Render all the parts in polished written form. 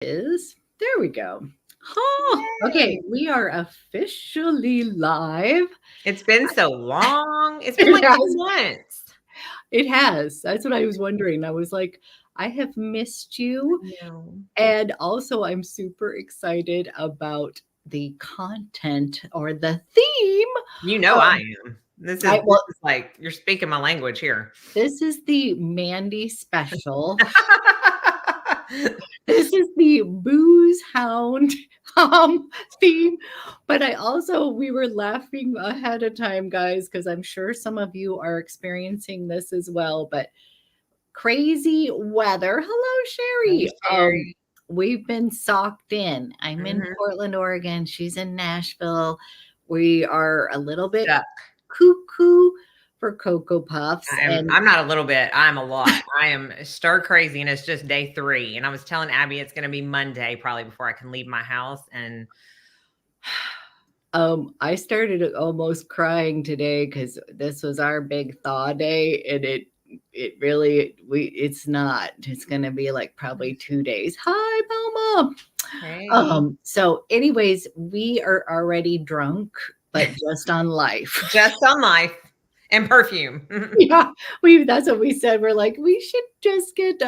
There we go. Oh, okay. We are officially live. It's been so long. It's been like 2 months. It has. That's what I was wondering. I was like, I have missed you. No. And also, I'm super excited about the content or the theme. You know I am. This is like you're speaking my language here. This is the Mandy special. This is the booze hound theme. But we were laughing ahead of time, guys, because I'm sure some of you are experiencing this as well. But crazy weather. Hello, Sherry. Hey, Sherry. We've been socked in. I'm in Portland, Oregon. She's in Nashville. We are a little bit cuckoo for Cocoa Puffs. I'm not a little bit. I'm a lot. I am stir crazy, and it's just day 3. And I was telling Abby it's going to be Monday probably before I can leave my house. And I started almost crying today because this was our big thaw day, and it's not. It's going to be like probably 2 days. Hi, Mama. Hey. So anyways, we are already drunk, but just on life. Just on life. And perfume. Yeah, that's what we said. We're like, we should just get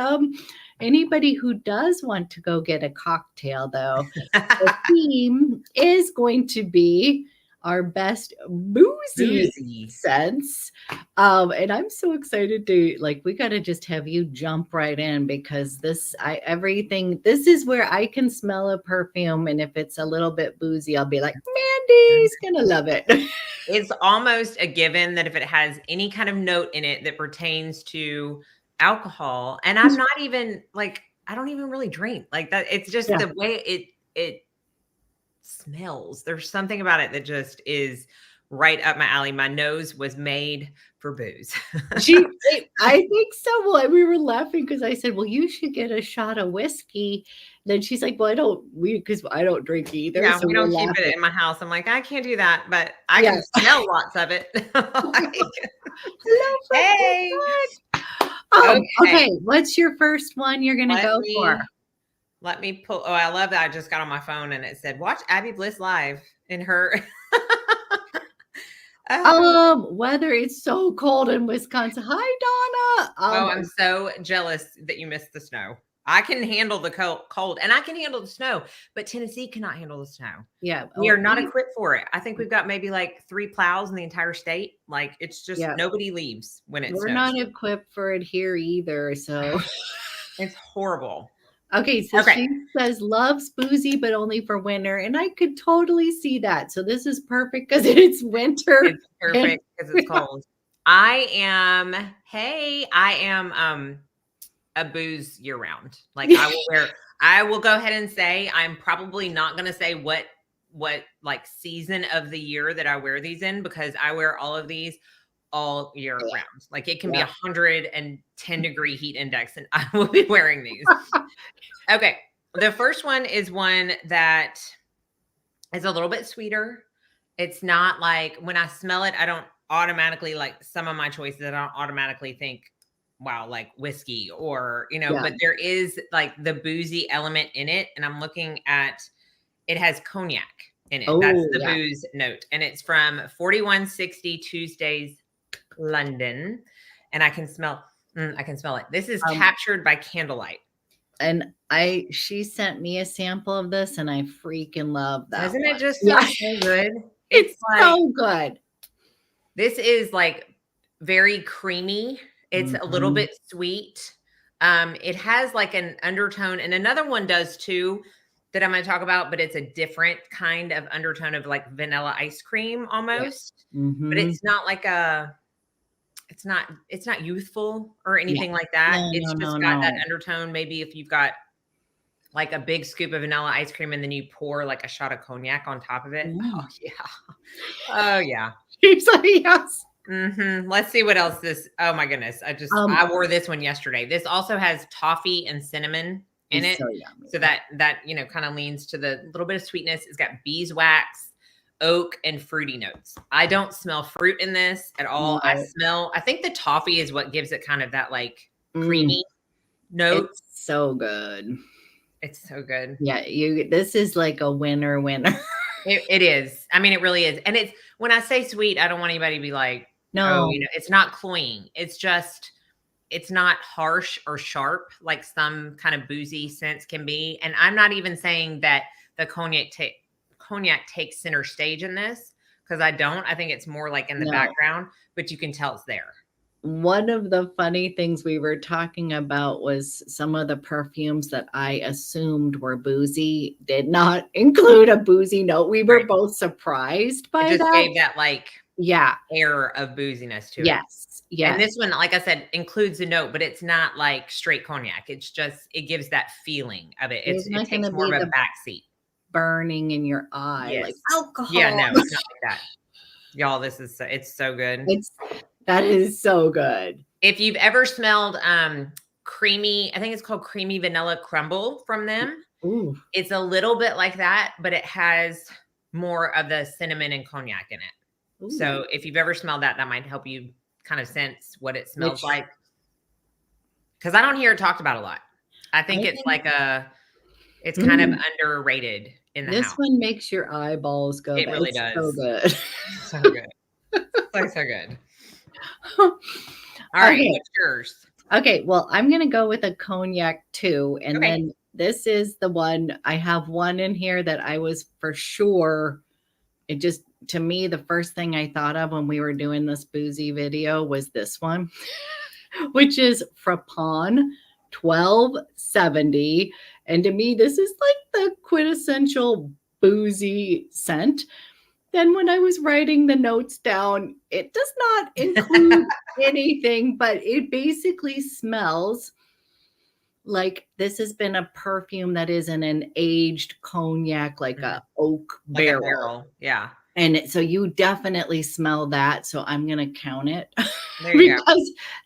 anybody who does want to go get a cocktail, though. The theme is going to be our best boozy scents. And I'm so excited to we got to just have you jump right in because this is where I can smell a perfume. And if it's a little bit boozy, I'll be like, Mandy's gonna love it. It's almost a given that if it has any kind of note in it that pertains to alcohol, and I'm not even I don't even really drink like that. It's just the way it smells. There's something about it that just is right up my alley. My nose was made for booze. I think so. Well, we were laughing because I said, well, you should get a shot of whiskey. Then she's like, well, because I don't drink either. Yeah, so we don't keep it in my house. I'm like, I can't do that, but I can smell lots of it. Hey. Okay. What's your first one you're going to go for? Let me pull. Oh, I love that. I just got on my phone and it said, watch Abby Bliss live in her. Weather is so cold in Wisconsin. Hi, Donna. I'm so jealous that you missed the snow. I can handle the cold and I can handle the snow, but Tennessee cannot handle the snow. Yeah. We are not equipped for it. I think we've got maybe 3 plows in the entire state. It's just nobody leaves when it snows. We're not equipped for it here either. So it's horrible. Okay, so she says loves boozy, but only for winter. And I could totally see that. So this is perfect because it's winter. It's perfect because it's cold. I am a booze year round. I will go ahead and say I'm probably not going to say what season of the year that I wear these in because I wear all of these all year round. It can be 110 degree heat index and I will be wearing these. Okay. The first one is one that is a little bit sweeter. It's not when I smell it, I don't automatically some of my choices. I don't automatically think, wow, whiskey or, but there is the boozy element in it. And I'm looking at, it has cognac in it. That's the booze note. And it's from 4160 Tuesdays, London. And I can smell it. This is captured by Candlelight. And she sent me a sample of this and I freaking love that. Isn't it just so good? It's so good. This is very creamy. It's a little bit sweet. It has an undertone, and another one does too that I'm going to talk about, but it's a different kind of undertone of vanilla ice cream almost. But it's not it's not youthful or anything like that. It's got that undertone. Maybe if you've got a big scoop of vanilla ice cream and then you pour a shot of cognac on top of it. Oh yeah. Oh yeah. She's like, yes. Let's see what else oh my goodness. I wore this one yesterday. This also has toffee and cinnamon in it. So that kind of leans to the little bit of sweetness. It's got beeswax, oak, and fruity notes. I don't smell fruit in this at all. I think the toffee is what gives it kind of that creamy note. It's so good. It's so good. Yeah, this is like a winner. It is. I mean, it really is. And it's, when I say sweet, I don't want anybody to be like, oh, No. it's not cloying. It's just, it's not harsh or sharp like some kind of boozy scents can be. And I'm not even saying that the cognac takes center stage in this, because I don't. I think it's more like in the background, but you can tell it's there. One of the funny things we were talking about was some of the perfumes that I assumed were boozy did not include a boozy note. We were both surprised by it just that. gave that like yeah air of booziness to it. Yes. And this one, like I said, includes a note, but it's not like straight cognac. It's just, it gives that feeling of it. It takes more of a backseat. Burning in your eye, like alcohol. Yeah, no, it's not like that. Y'all, it's so good. That is so good. If you've ever smelled creamy, I think it's called creamy vanilla crumble from them. Ooh. It's a little bit like that, but it has more of the cinnamon and cognac in it. Ooh. So if you've ever smelled that, that might help you kind of sense what it smells like. Because I don't hear it talked about a lot. I think it's kind of underrated in the house. This one makes your eyeballs go. It really does. So good. So good. So good. All right, what's yours? Okay, well, I'm going to go with a cognac too. And then this is the one, I have one in here that I was for sure, it just, to me, the first thing I thought of when we were doing this boozy video was this one, which is Frapin 1270. And to me, this is like the quintessential boozy scent. Then when I was writing the notes down, it does not include anything, but it basically smells like this has been a perfume that is in an aged cognac, like a oak barrel. Yeah. And so you definitely smell that. So I'm going to count it. There you go.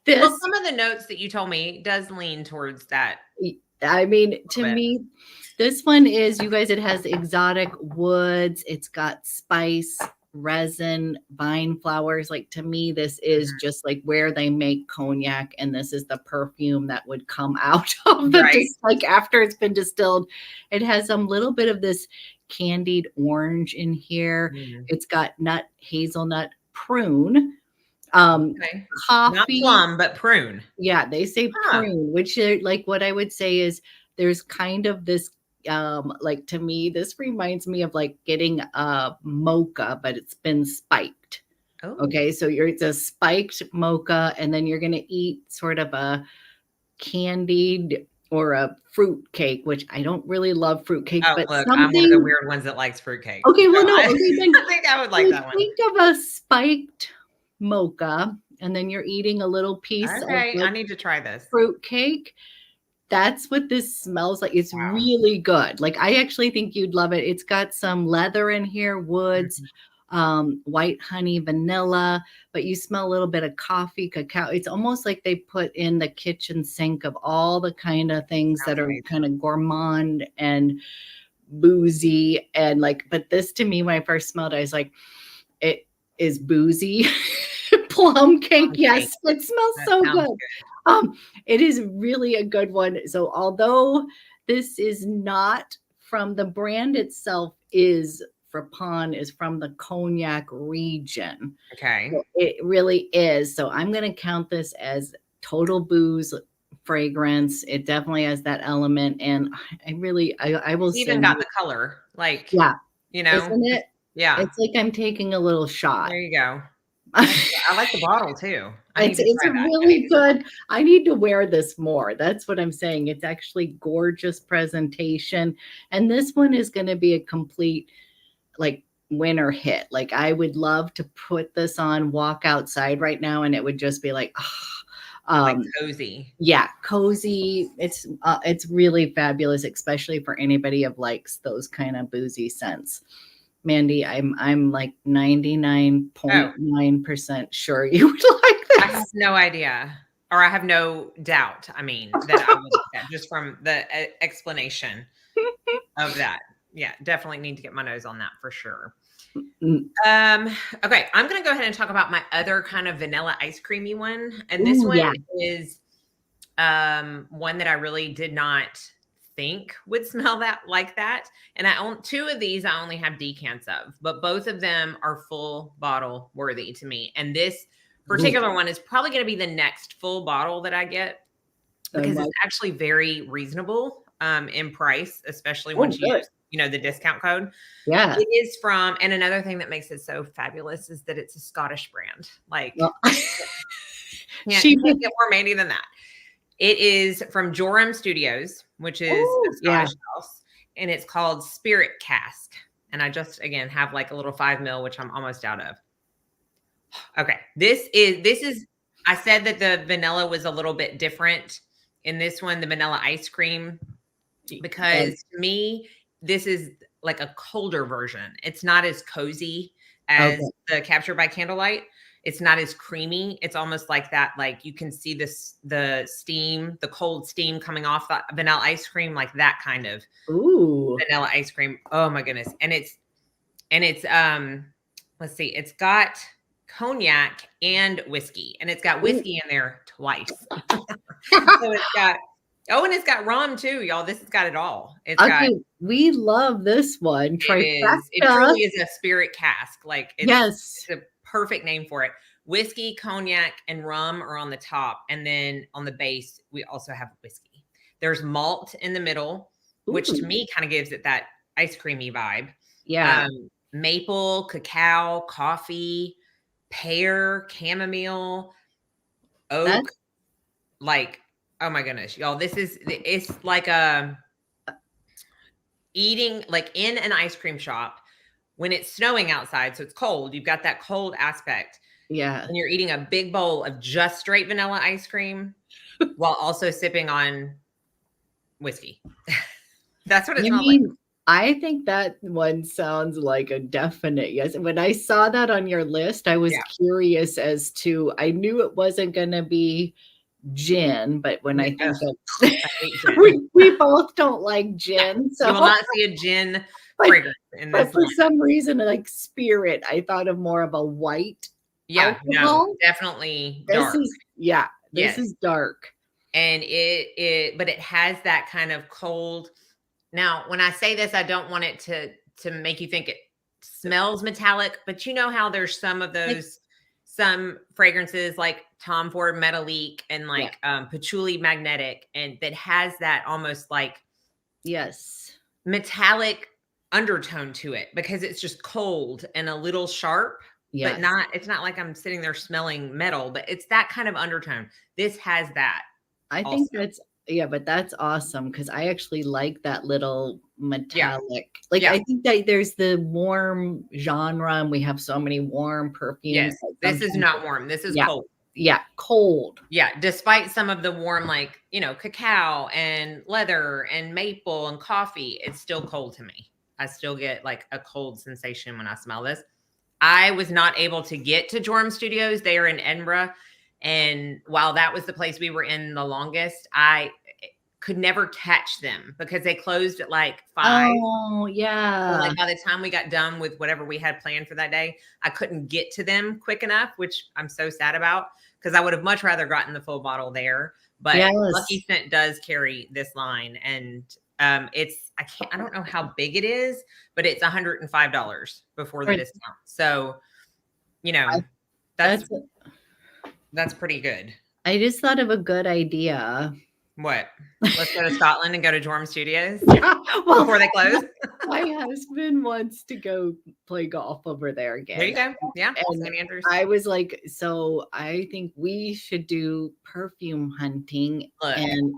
Well, some of the notes that you told me does lean towards that. I mean, to me, this one is, you guys, it has exotic woods. It's got spice, resin, vine flowers. Like, to me, this is just like where they make cognac. And this is the perfume that would come out of the, like after it's been distilled. It has some little bit of this candied orange in here. It's got hazelnut, prune. Coffee, not plum, but prune. Yeah, they say prune, which like what I would say is there's kind of this like, to me, this reminds me of like getting a mocha, but it's been spiked. Okay, so it's a spiked mocha, and then you're gonna eat sort of a candied or a fruit cake, which I don't really love fruit cake. But look, I'm one of the weird ones that likes fruit cake. Okay, well, no, I think I would like that one. Think of a spiked mocha, and then you're eating a little piece of I need to try this fruit cake. That's what this smells like. It's really good. Like, I actually think you'd love it. It's got some leather in here, woods, white honey, vanilla, but you smell a little bit of coffee, cacao. It's almost like they put in the kitchen sink of all the kind of things that are kind of gourmand and boozy. And like, but this, to me, when I first smelled it, I was like, it is boozy. Plum cake. Yes, it smells so good. It is really a good one. So although this is not from the brand itself, Frapin is from the cognac region. Okay. So it really is. So I'm going to count this as total booze fragrance. It definitely has that element. And I will say, even got the color, like, isn't it? Yeah. It's like I'm taking a little shot. There you go. I like the bottle too. It's really good. I need to wear this more. That's what I'm saying. It's actually gorgeous presentation. And this one is going to be a complete like winner hit. Like, I would love to put this on, walk outside right now, and it would just be like, like cozy. Yeah, cozy. It's really fabulous, especially for anybody who likes those kind of boozy scents. Mandy, I'm like 99.9% sure you would like this. I have no idea, or I have no doubt. I mean, that I would like that just from the explanation of that. Yeah, definitely need to get my nose on that for sure. Okay, I'm going to go ahead and talk about my other kind of vanilla ice creamy one. And this one is one that I really did not think would smell that like that. And I own 2 of these. I only have decants of, but both of them are full bottle worthy to me. And this particular one is probably going to be the next full bottle that I get because it's actually very reasonable in price, especially once you use, the discount code. Yeah. It is from, and another thing that makes it so fabulous is that it's a Scottish brand. Like, can't get more Mandy than that. It is from Jorum Studios, which is a Scottish house, and it's called Spirit Cask. And I just, again, have like a little 5 ml, which I'm almost out of. Okay. This is, I said that the vanilla was a little bit different in this one, the vanilla ice cream, because to me, this is like a colder version. It's not as cozy as the Captured by Candlelight. It's not as creamy. It's almost like that. Like you can see the steam, the cold steam coming off the vanilla ice cream, like that kind of vanilla ice cream. Oh my goodness. And it's let's see, it's got cognac and whiskey, and it's got whiskey in there twice. So it's got, and it's got rum too, y'all. This has got it all. It's got, we love this one. It truly is a spirit cask. Like it's a perfect name for it. Whiskey, cognac, and rum are on the top. And then on the base, we also have whiskey. There's malt in the middle, which to me kind of gives it that ice creamy vibe. Yeah. Maple, cacao, coffee, pear, chamomile, oak. Like, oh my goodness, y'all. It's like eating like in an ice cream shop when it's snowing outside. So it's cold. You've got that cold aspect. Yeah. And you're eating a big bowl of just straight vanilla ice cream while also sipping on whiskey. That's what it smells like. I think that one sounds like a definite yes. When I saw that on your list, I was curious as to, I knew it wasn't going to be gin, but when I think of we both don't like gin. So you will not see a gin fragrance in this. But for some reason, like spirit, I thought of more of a white. Yeah, alcohol. No, definitely dark. This is dark. And but it has that kind of cold. Now, when I say this, I don't want it to make you think it smells metallic, but you know how there's some of those, some fragrances like Tom Ford Metalique and like Patchouli Magnetic, and that has that almost like metallic undertone to it because it's just cold and a little sharp. But it's not like I'm sitting there smelling metal, but it's that kind of undertone. This has that. I think but that's awesome because I actually like that little metallic. I think that there's the warm genre and we have so many warm perfumes. Yes, this is not warm. This is cold. Yeah, cold. Yeah, despite some of the warm, like, cacao and leather and maple and coffee, it's still cold to me. I still get like a cold sensation when I smell this. I was not able to get to Jorum Studios. They are in Edinburgh. And while that was the place we were in the longest, I could never catch them because they closed at like 5. Oh, yeah. So like by the time we got done with whatever we had planned for that day, I couldn't get to them quick enough, which I'm so sad about because I would have much rather gotten the full bottle there. But Lucky Scent does carry this line, and I don't know how big it is, but it's $105 before the discount. So, that's pretty good. I just thought of a good idea. What? Let's go to Scotland and go to Jorum Studios before they close. My husband wants to go play golf over there again. There you go. Yeah. And I was like, so I think we should do perfume hunting. Look, and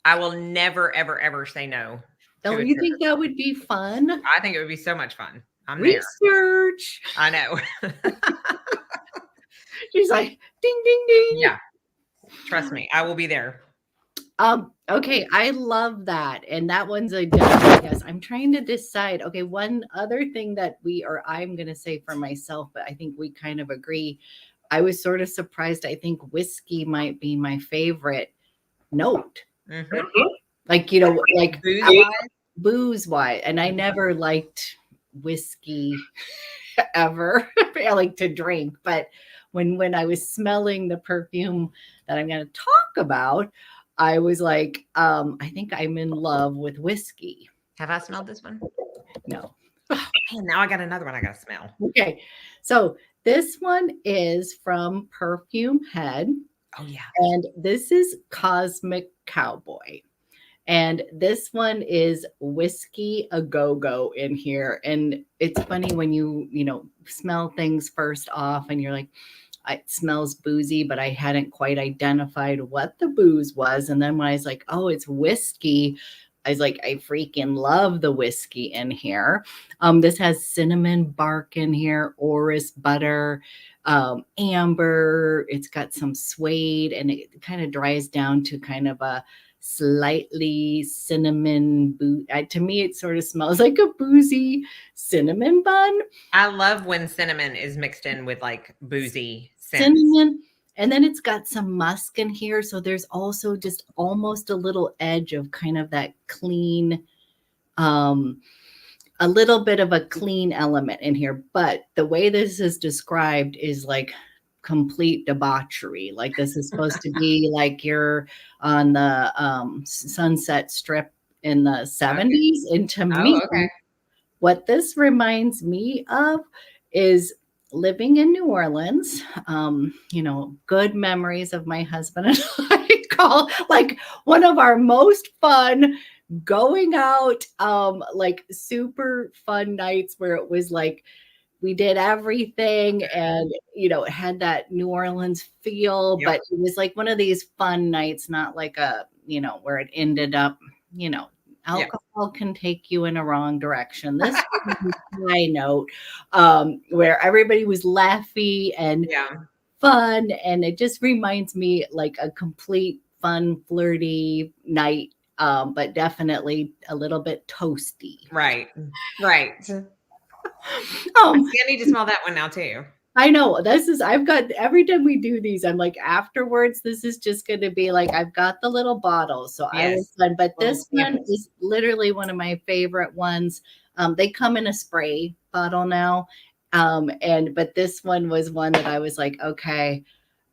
I will never, ever, ever say no. Oh, you think that would be fun? I think it would be so much fun. I'm Research. I know. She's like, ding, ding, ding. Yeah. Trust me, I will be there. Okay, I love that. And that one's a definite yes. I'm trying to decide. Okay, one other thing that I'm going to say for myself, but I think we kind of agree. I was sort of surprised. I think whiskey might be my favorite note. Mm-hmm. Like, like booze wise. And I never liked whiskey ever. I like to drink, but when I was smelling the perfume that I'm going to talk about, I was like, I think I'm in love with whiskey. Have I smelled this one? No. Oh, man, now I got another one I got to smell. Okay. So this one is from Perfumehead. Oh, yeah. And this is Cosmic Cowboy. And this one is whiskey a go-go in here. And it's funny when you smell things first off and you're like, it smells boozy, but I hadn't quite identified what the booze was. And then when I was like, oh, it's whiskey, I was like, I freaking love the whiskey in here. This has cinnamon bark in here, orris butter, amber. It's got some suede, and it kind of dries down to kind of a slightly cinnamon to me it sort of smells like a boozy cinnamon bun. I love when cinnamon is mixed in with like boozy cinnamon, and then it's got some musk in here, so there's also just almost a little edge of kind of that clean, a little bit of a clean element in here. But the way this is described is like complete debauchery. Like this is supposed to be like you're on the Sunset Strip in the 70s. And to me, what this reminds me of is living in New Orleans. Good memories of my husband and I call like one of our most fun going out, like super fun nights where it was like we did everything and it had that New Orleans feel, but it was like one of these fun nights, not like a where it ended up, alcohol can take you in a wrong direction. This was a high note, where everybody was laughy and fun, and it just reminds me like a complete fun flirty night, but definitely a little bit toasty. Right. I need to smell that one now too. I know I've got, every time we do these, I'm like, afterwards, this is just going to be like, I've got the little bottle. So I was fun, but this one is literally one of my favorite ones. They come in a spray bottle now. But this one was one that I was like, okay,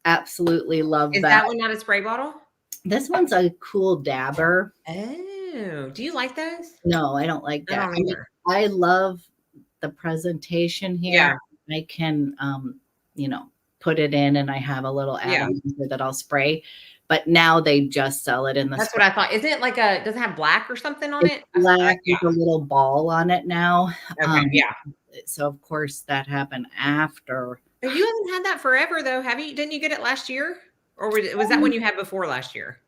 absolutely love that. Is that one not a spray bottle? This one's a cool dabber. Oh, do you like those? No, I don't like that. I love the presentation here. I can, put it in, and I have a little atomizer that I'll spray. But now they just sell it in the. That's what I thought. Isn't it like does it have black or something on it? Black with a little ball on it now. Okay, So of course that happened after. But you haven't had that forever though, have you? Didn't you get it last year, or was that when you had before last year?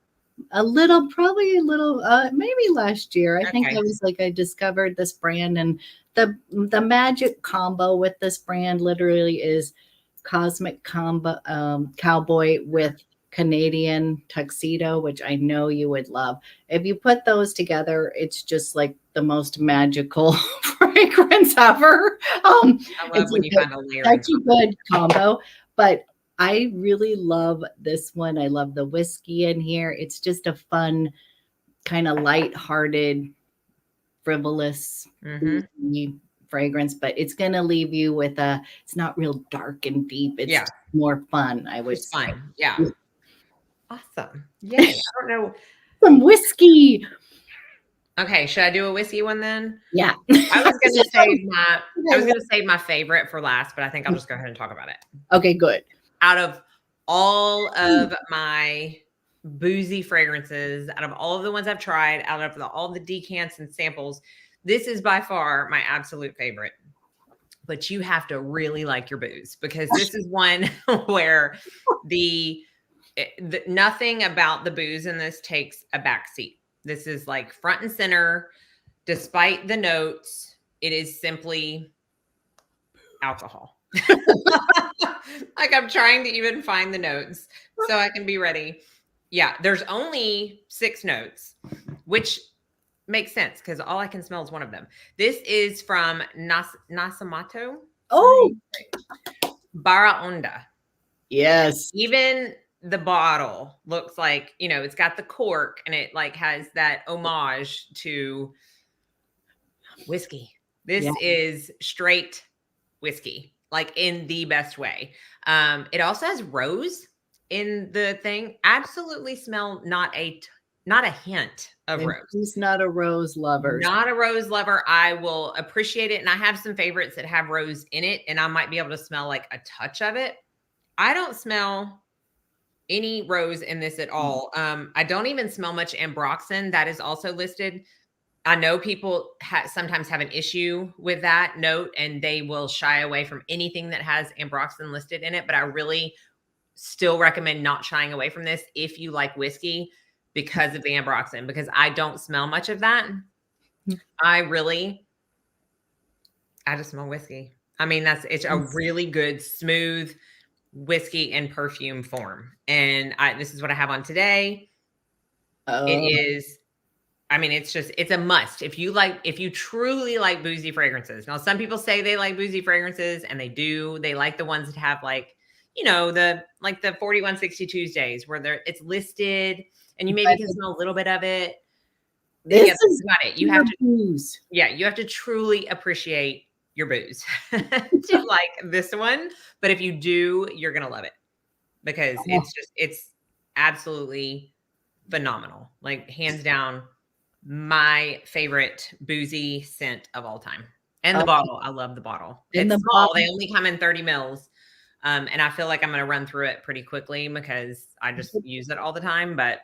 Probably a little, maybe last year. I think I was like, I discovered this brand, and the magic combo with this brand literally is Cosmic Cowboy with Canadian Tuxedo, which I know you would love. If you put those together, it's just like the most magical fragrance ever. I love when you find a layer. Such a good combo, but I really love this one. I love the whiskey in here. It's just a fun, kind of lighthearted, frivolous fragrance, but it's going to leave you with it's not real dark and deep. It's more fun, I would say. Fun. Yeah. Awesome. Yay. I don't know. Some whiskey. Okay, should I do a whiskey one then? Yeah. I was going to save my favorite for last, but I think I'll just go ahead and talk about it. Okay, good. Out of all of my boozy fragrances, out of all of the ones I've tried, out of all the decants and samples, this is by far my absolute favorite. But you have to really like your booze, because this is one where nothing about the booze in this takes a backseat. This is like front and center, despite the notes. It is simply alcohol. Like, I'm trying to even find the notes so I can be ready. Yeah, there's only 6 notes, which makes sense because all I can smell is one of them. This is from Nasomatto Baraonda. Yes. Even the bottle looks like, it's got the cork, and it like has that homage to whiskey. This is straight whiskey, like in the best way. It also has rose in the thing. Absolutely smell not a hint of And rose. who's not a rose lover? Not a rose lover. I will appreciate it. And I have some favorites that have rose in it, and I might be able to smell like a touch of it. I don't smell any rose in this at all. I don't even smell much ambroxan. That is also listed. I know people sometimes have an issue with that note, and they will shy away from anything that has ambroxan listed in it. But I really still recommend not shying away from this if you like whiskey because of the ambroxan, because I don't smell much of that. I just smell whiskey. I mean, it's a really good, smooth whiskey and perfume form. And this is what I have on today. It is, I mean, it's a must. If you truly like boozy fragrances. Now, some people say they like boozy fragrances, and they like the ones that have like, the 4160 Tuesdays where it's listed and you maybe can smell a little bit of it. This is not it. You have to booze. Yeah, you have to truly appreciate your booze to like this one. But if you do, you're going to love it because it's absolutely phenomenal. Like hands down, my favorite boozy scent of all time. And the bottle. I love the bottle. It's small. They only come in 30 mils. And I feel like I'm going to run through it pretty quickly because I just use it all the time. But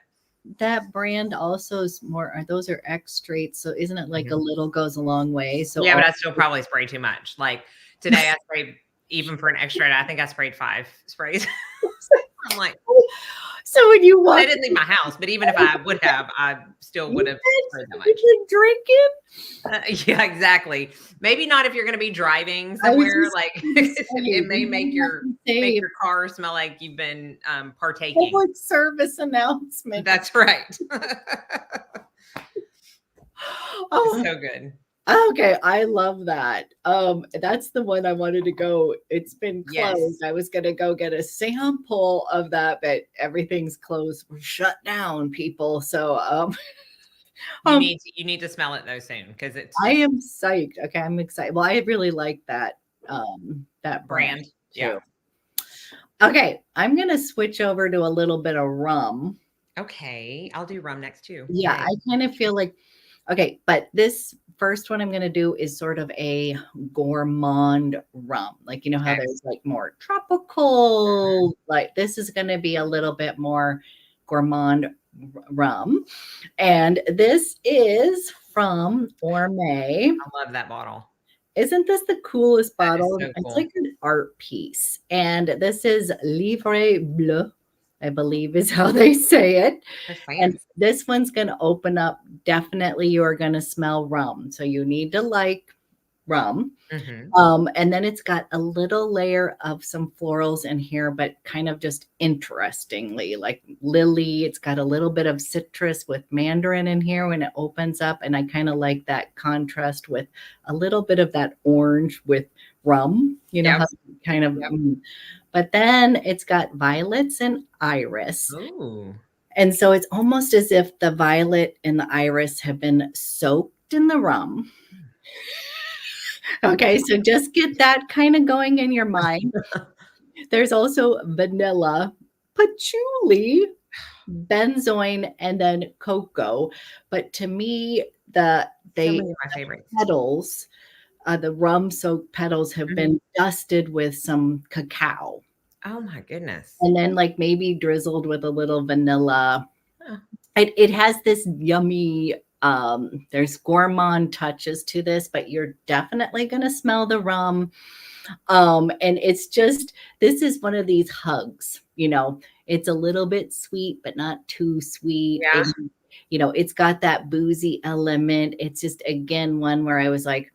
that brand also is more, those are extract. So isn't it like a little goes a long way? So yeah, but I still probably spray too much. Like today I sprayed, even for an extract, I think I sprayed 5 sprays. I'm like, so when you walk, I didn't leave my house, but even if I would have, I still would have sprayed that much. You drinking? Yeah, exactly. Maybe not if you're going to be driving somewhere. Like it may make your car smell like you've been partaking. Public service announcement. That's right. Oh, so good. Okay, I love that. That's the one I wanted to go. It's been closed. Yes. I was gonna go get a sample of that, but everything's closed. We're shut down, people. So you need to smell it though soon because it's. I am psyched. Okay, I'm excited. Well, I really like that that brand too. Yeah. Okay, I'm gonna switch over to a little bit of rum. Okay, I'll do rum next too. Yeah, I kind of feel like. Okay, but this first one I'm going to do is sort of a gourmand rum. Like, you know how there's like more tropical, like this is going to be a little bit more gourmand rum. And this is from Orme. I love that bottle. Isn't this the coolest bottle? So cool. It's like an art piece. And this is Livre Bleu, I believe is how they say it. And this one's going to open up. Definitely you're going to smell rum. So you need to like rum. And then it's got a little layer of some florals in here, but kind of just interestingly, like lily. It's got a little bit of citrus with mandarin in here when it opens up. And I kind of like that contrast with a little bit of that orange with rum, you know, how kind of. But then it's got violets and iris. Ooh. And so it's almost as if the violet and the iris have been soaked in the rum. Okay, so just get that kind of going in your mind. There's also vanilla, patchouli, benzoin, and then cocoa. But to me, my favorites. Petals, the rum soaked petals have been dusted with some cacao. Oh my goodness. And then like maybe drizzled with a little vanilla. It has this yummy, there's gourmand touches to this, but you're definitely going to smell the rum. And it's just, this is one of these hugs, you know, it's a little bit sweet, but not too sweet. Yeah. And, you know, it's got that boozy element. It's just, again, one where I was like,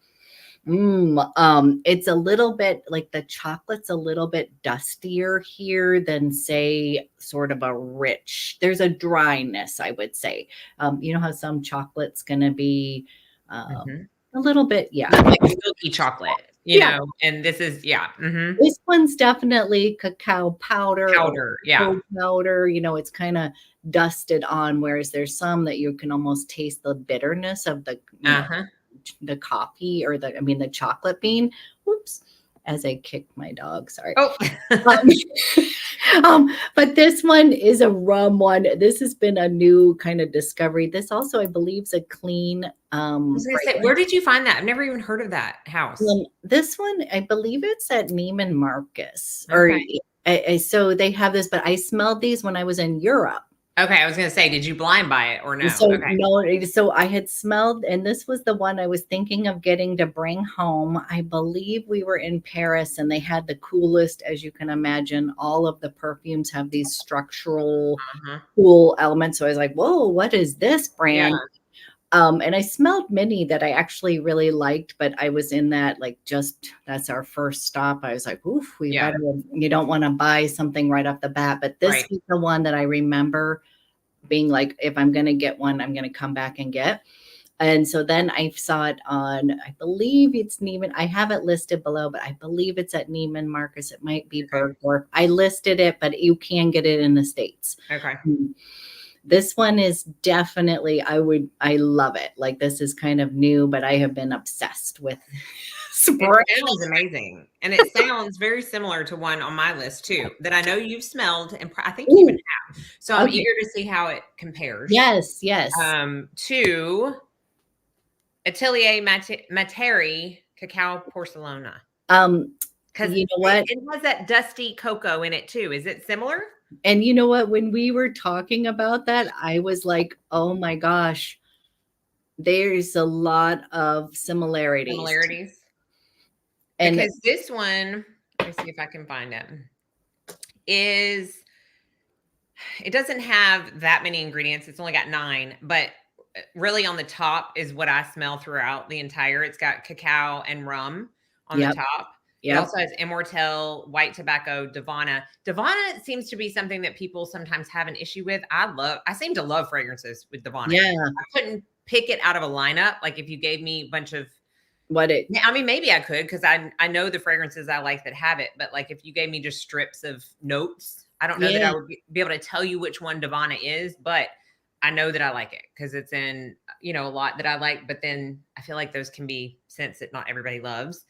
it's a little bit like the chocolate's a little bit dustier here than say sort of a rich, there's a dryness, I would say. You know how some chocolate's going to be a little bit, like milky chocolate, you know, and this is, this one's definitely cacao powder, powder, you know, it's kind of dusted on, whereas there's some that you can almost taste the bitterness of the, the coffee or the chocolate bean. Oops. as I kick my dog. Sorry. Oh, But this one is a rum one. This has been a new kind of discovery. This also, I believe, is a clean I was gonna say, fragrance. where did you find that? I've never even heard of that house. This one, I believe it's at Neiman Marcus. Okay. Or so they have this, but I smelled these when I was in Europe. Okay, I was gonna say, did you blind buy it or no? So Okay. no, so I had smelled, and this was the one I was thinking of getting to bring home. I believe we were in Paris, and they had the coolest, as you can imagine. All of the perfumes have these structural cool elements. So I was like, "Whoa, what is this brand?" And I smelled many that I actually really liked, but I was in that that's our first stop. I was like, "Oof, you don't want to buy something right off the bat." But this was the one that I remember being like, if I'm going to get one, I'm going to come back and get. And so then I saw it on, I believe it's Neiman. I have it listed below, but I believe it's at Neiman Marcus. It might be Bergdorf. I listed it, but you can get it in the States. Okay. This one is definitely, I love it. Like, this is kind of new, but I have been obsessed with spray. It sounds amazing. And it sounds very similar to one on my list too, that I know you've smelled, and I think you even have. So I'm eager to see how it compares. Yes. To Atelier Materi Cacao Porcelana. Because you know what? It has that dusty cocoa in it too. Is it similar? And you know what? When we were talking about that, I was like, oh my gosh, there's a lot of similarities. And because this one, let me see if I can find it, it doesn't have that many ingredients. It's only got 9, but really on the top is what I smell throughout the entire. It's got cacao and rum on the top. It also has Immortelle, white tobacco, Divana. Divana seems to be something that people sometimes have an issue with. I seem to love fragrances with Divana. Yeah. I couldn't pick it out of a lineup. Like, if you gave me a bunch of maybe I could, because I know the fragrances I like that have it. But like, if you gave me just strips of notes, I don't know that I would be able to tell you which one Divana is, but I know that I like it because it's in, a lot that I like. But then I feel like those can be scents that not everybody loves.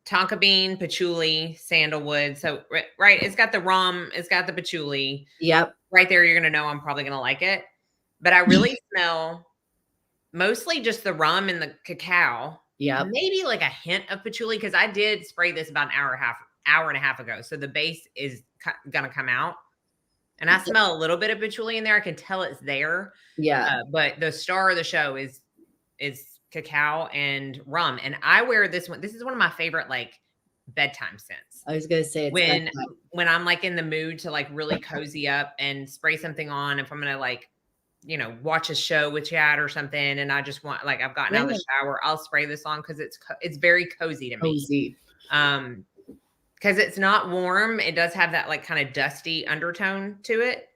Tonka bean, patchouli, sandalwood. So, right, it's got the rum, it's got the patchouli. Yep. Right there, you're going to know I'm probably going to like it. But I really smell mostly just the rum and the cacao. Yeah. Maybe like a hint of patchouli, because I did spray this about an hour and a half ago. So the base is going to come out. And I smell a little bit of patchouli in there. I can tell it's there. Yeah. But the star of the show is cacao and rum. And I wear this one. This is one of my favorite bedtime scents. I was gonna say it's when I'm like in the mood to like really cozy up and spray something on. If I'm gonna watch a show with Chad or something, and I just want I've gotten out of the shower, I'll spray this on because it's very cozy to me. Cozy. Because it's not warm. It does have that kind of dusty undertone to it.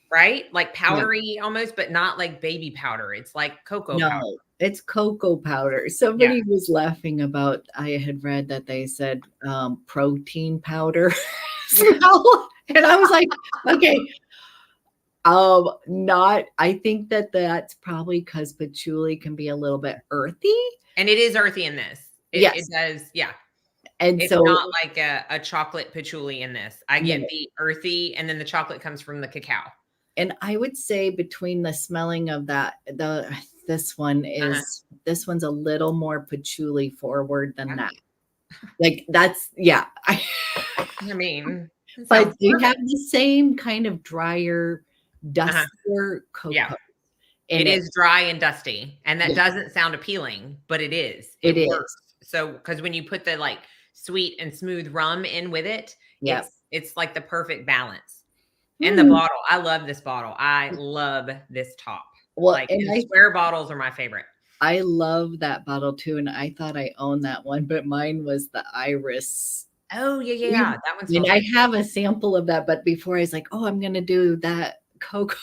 Right? Like powdery almost, but not like baby powder. It's like cocoa powder. It's cocoa powder. Somebody was laughing about, I had read that they said protein powder smell. And I was like, okay. I think that's probably because patchouli can be a little bit earthy. And it is earthy in this. It does, yeah. And it's not like a chocolate patchouli in this. I get the earthy, and then the chocolate comes from the cacao. And I would say between the smelling of this one's a little more patchouli forward than that. That's I mean, but you have the same kind of drier, dustier cocoa. Yeah. It is dry and dusty, and that doesn't sound appealing, but it is. It works. So, because when you put the sweet and smooth rum in with it, it's like the perfect balance. And the bottle, I love this bottle. I love this top. Well, square bottles are my favorite. I love that bottle too, and I thought I owned that one, but mine was the iris. Oh yeah, that one's. And I have a sample of that, but before I was like, oh, I'm gonna do that cocoa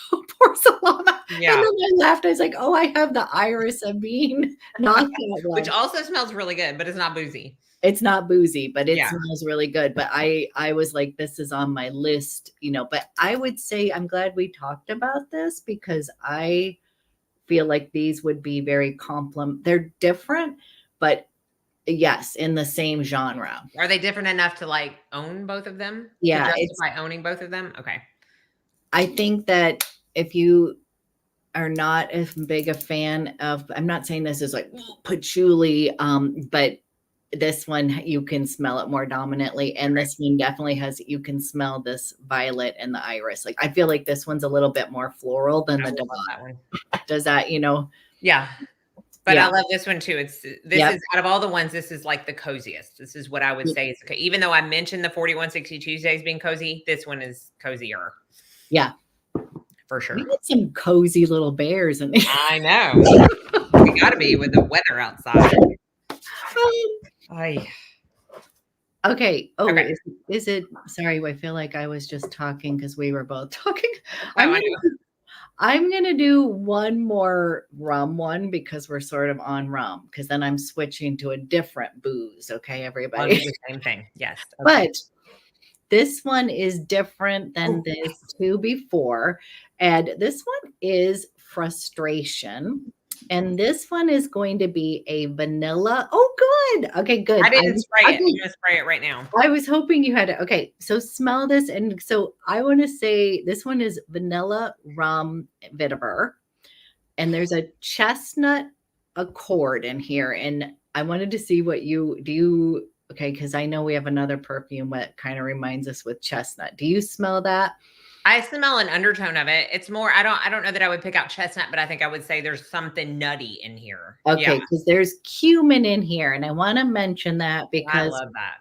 porcelana. Yeah. And then I laughed. I was like, oh, I have the iris of bean, not that one. Which also smells really good, but it's not boozy. It's not boozy, but it smells really good. But I was like, this is on my list, but I would say I'm glad we talked about this because I feel like these would be very they're different, but Yes, in the same genre. Are they different enough to like own both of them? Yeah, To it's justify owning both of them? Okay. I think that if you are not as big a fan of, I'm not saying this is like patchouli, but this one you can smell it more dominantly, and this one definitely has, you can smell this violet and the iris. Like I feel like this one's a little bit more floral than the I love Devon. that one. Does that, Yeah. But Yeah. I love this one too. This Yep. is, out of all the ones, this is like the coziest. This is what I would say is okay. Even though I mentioned the 4160 Tuesdays being cozy, this one is cozier. Yeah. For sure. We got some cozy little bears in there. I know. We got to be with the weather outside. Okay. Oh, Okay. is it? Sorry, I feel like I was just talking because we were both talking. Oh, I'm gonna do one more rum one because we're sort of on rum, because then I'm switching to a different booze. Okay, everybody. I'll do the same thing. Yes. Okay. But this one is different than the two before. And this one is Frustration. And this one is going to be a vanilla. Oh, good. Okay, good. I didn't spray it. I'm going to spray it right now. I was hoping you had it. Okay, so smell this. And so I want to say this one is vanilla rum vetiver. And there's a chestnut accord in here. And I wanted to see what you okay, because I know we have another perfume that kind of reminds us with chestnut. Do you smell that? I smell an undertone of it. It's more, I don't know that I would pick out chestnut, but I think I would say there's something nutty in here. Okay, because there's cumin in here. And I want to mention that because I love that.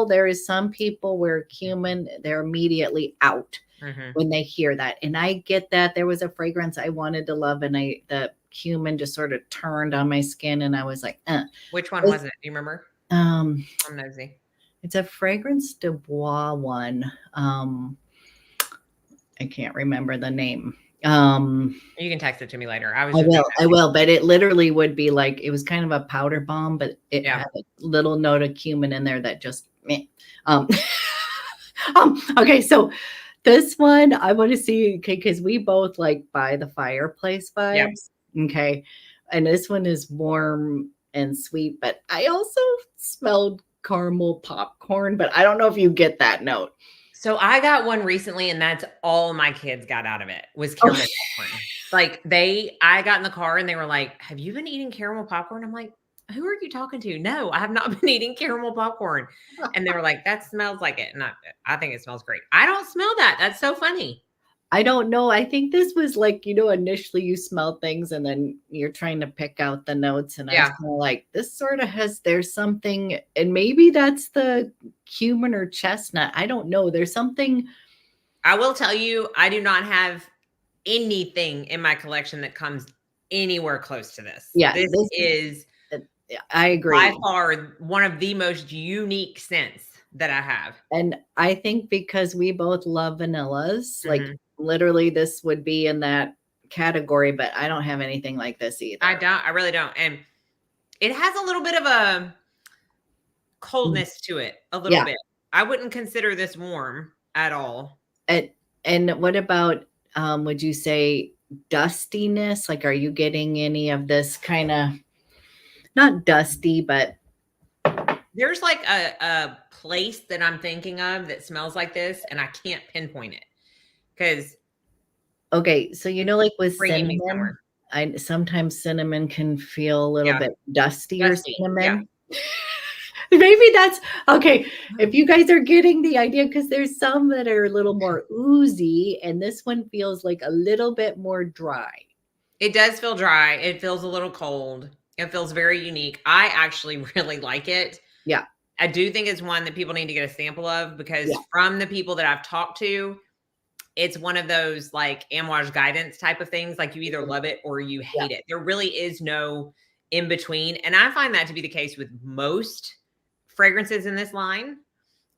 there is some people where cumin, they're immediately out when they hear that. And I get that. There was a fragrance I wanted to love, and the cumin just sort of turned on my skin, and I was like, Which one was it? Do you remember? I'm nosy. It's a Fragrance de Bois one. I can't remember the name. You can text it to me later. I will, but it literally would be like, it was kind of a powder bomb, but it had a little note of cumin in there that just okay, so this one I want to see, okay, because we both like by the fireplace vibes. Yep. Okay. And this one is warm and sweet, but I also smelled caramel popcorn, but I don't know if you get that note. So I got one recently, and that's all my kids got out of it was caramel popcorn. Like I got in the car and they were like, "Have you been eating caramel popcorn?" I'm like, "Who are you talking to?" "No, I have not been eating caramel popcorn." And they were like, "That smells like it." And I think it smells great. I don't smell that. That's so funny. I don't know. I think this was like, initially you smell things and then you're trying to pick out the notes. And I was kind of like, this sort of there's something, and maybe that's the cumin or chestnut. I don't know. There's something. I will tell you, I do not have anything in my collection that comes anywhere close to this. Yeah. This is, I agree, by far one of the most unique scents that I have. And I think because we both love vanillas, like literally this would be in that category, but I don't have anything like this either. I really don't. And it has a little bit of a coldness to it, a little bit. I wouldn't consider this warm at all. And what about, would you say dustiness? Like, are you getting any of this kind of, not dusty, but there's like a place that I'm thinking of that smells like this, and I can't pinpoint it. Because okay, so like with cinnamon, sometimes cinnamon can feel a little bit dusty or cinnamon. Yeah. Maybe that's okay. If you guys are getting the idea, because there's some that are a little more oozy, and this one feels like a little bit more dry. It does feel dry. It feels a little cold. It feels very unique. I actually really like it. Yeah. I do think it's one that people need to get a sample of, because from the people that I've talked to, it's one of those like Amouage guidance type of things. Like you either love it or you hate it. There really is no in between. And I find that to be the case with most fragrances in this line.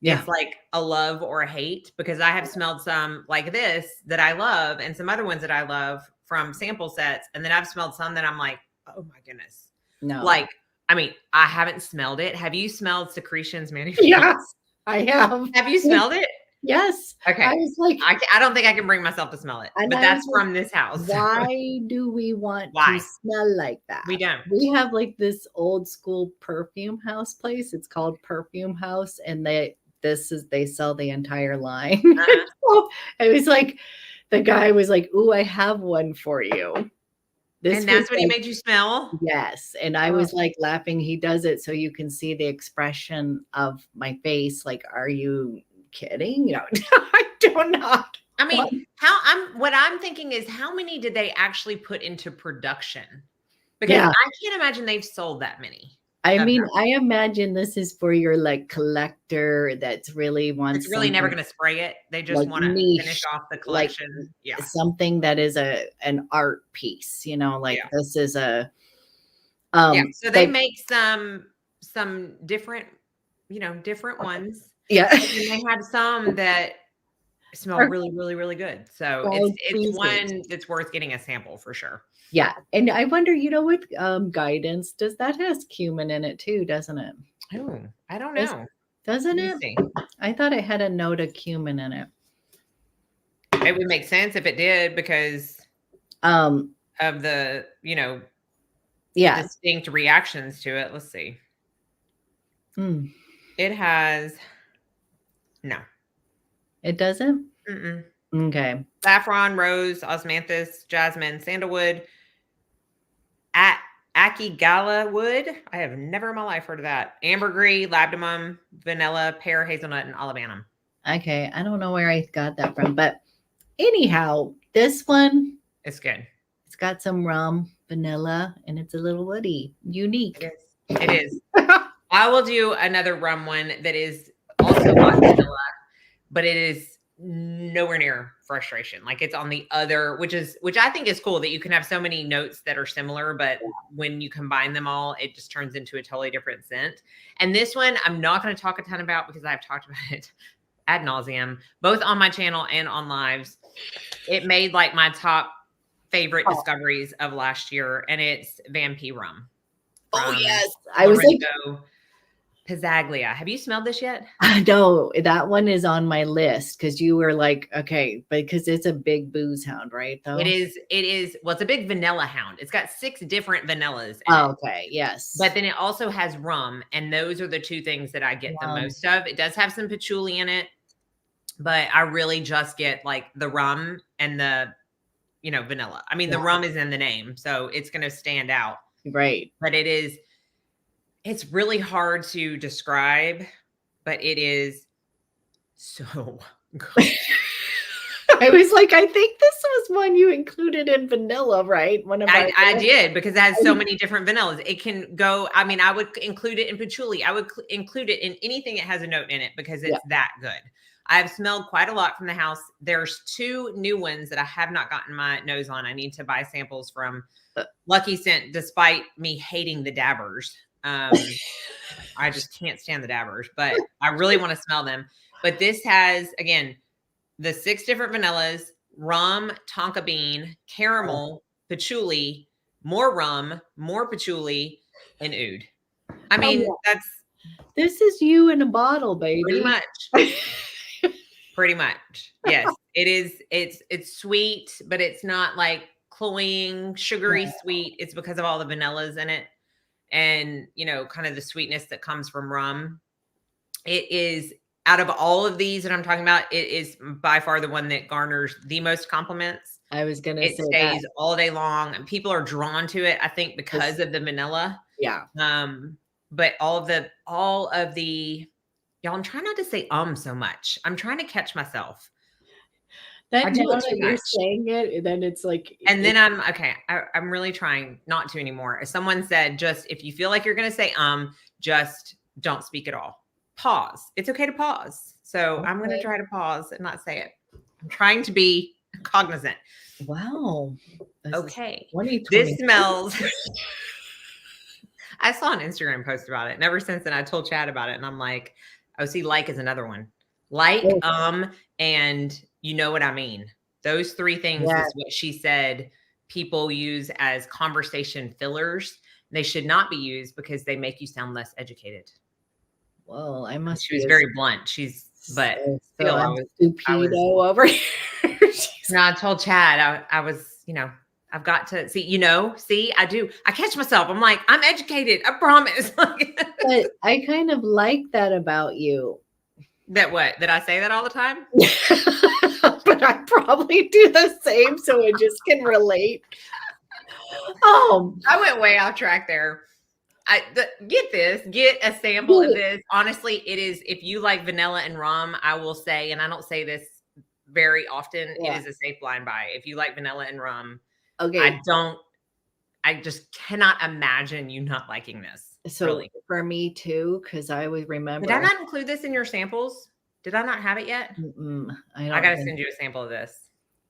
Yeah. It's like a love or a hate, because I have smelled some like this that I love and some other ones that I love from sample sets. And then I've smelled some that I'm like, oh my goodness. No. Like, I mean, I haven't smelled it. Have you smelled Secretions, Mandy? Yes, I have. Have you smelled it? Yes. Okay. I was like, I don't think I can bring myself to smell it, but that's from this house. Why do we want to smell like that? We don't. We have like this old school perfume house place. It's called Perfume House, and they sell the entire line. So it was like the guy was like, "Ooh, I have one for you." And that's what he made you smell? Yes. And I was like laughing. He does it so you can see the expression of my face. Like, are you kidding? You know, I do not. I mean, what I'm thinking is how many did they actually put into production? Because I can't imagine they've sold that many. I mean, I imagine this is for your like collector that's really wants. It's really never going to spray it. They just like want to finish off the collection. Like something that is an art piece, you know, like this is a. So they make some different, you know, different ones. Yeah. And they have some that smell really, really, really good. So it's one that's worth getting a sample for sure. Yeah. And I wonder, you know, with guidance, does that has cumin in it too, doesn't it? Oh, I don't know. Doesn't it? See. I thought it had a note of cumin in it. It would make sense if it did because of the, you know, distinct reactions to it. Let's see. It has no. It doesn't? Mm-mm. Okay. Saffron, rose, osmanthus, jasmine, sandalwood, Akigala wood. I have never in my life heard of that. Ambergris, labdanum, vanilla, pear, hazelnut, and olibanum. Okay. I don't know where I got that from, but anyhow, this one. It's good. It's got some rum, vanilla, and it's a little woody. Unique. It is. I will do another rum one that is also not vanilla, but it is nowhere near frustration. Like it's on the other, which I think is cool that you can have so many notes that are similar, but when you combine them all, it just turns into a totally different scent. And this one, I'm not going to talk a ton about because I've talked about it ad nauseum, both on my channel and on lives. It made like my top favorite discoveries of last year, and it's Vamp rum. Yes. I was like, Pazzaglia. Have you smelled this yet? No, that one is on my list because you were like, okay, because it's a big booze hound, right? Though it is. Well, it's a big vanilla hound. It's got 6 different vanillas. Okay, yes. But then it also has rum, and those are the 2 things that I get the most of. It does have some patchouli in it, but I really just get like the rum and the, you know, vanilla. I mean, the rum is in the name, so it's going to stand out. Right. But it's really hard to describe, but it is so good. I was like, I think this was one you included in vanilla, right? I did because it has so many different vanillas. It can go, I mean, I would include it in patchouli. I would include it in anything that has a note in it because it's that good. I've smelled quite a lot from the house. There's 2 new ones that I have not gotten my nose on. I need to buy samples from Lucky Scent, despite me hating the dabbers. I just can't stand the dabbers, but I really want to smell them. But this has, again, the 6 different vanillas, rum, tonka bean, caramel, patchouli, more rum, more patchouli, and oud. I mean, this is you in a bottle, baby. Pretty much. Pretty much. Yes. It is. It's sweet, but it's not like cloying, sugary sweet. It's because of all the vanillas in it. And, you know, kind of the sweetness that comes from rum. It is, out of all of these that I'm talking about, it is by far the one that garners the most compliments. I was going to say it stays all day long, and people are drawn to it, I think, because of the vanilla. Yeah. But all of the, y'all, I'm trying not to say so much. I'm trying to catch myself. That you're saying it, and then it's like, and then I'm really trying not to anymore. As someone said, just if you feel like you're going to say just don't speak at all. Pause. It's okay to pause. So I'm going to try to pause and not say it. I'm trying to be cognizant. Wow. Okay. This smells. I saw an Instagram post about it, and ever since then I told Chad about it, and I'm like, oh, see, like is another one. Like, and you know what I mean. Those 3 things is what she said people use as conversation fillers. They should not be used because they make you sound less educated. Well, she was very blunt. She's But So still, I'm I was stupido over here. no, I told Chad I was, I've got to see, I catch myself. I'm like, I'm educated. I promise. But I kind of like that about you. That what? Did I say that all the time? But I probably do the same, so I just can relate. I went way off track there. Get a sample of this. Honestly, it is, if you like vanilla and rum, I will say, and I don't say this very often, it is a safe blind buy. If you like vanilla and rum, okay. I just cannot imagine you not liking this. So really. for me too, because I would remember. Did I not include this in your samples? Did I not have it yet? I gotta send you a sample of this.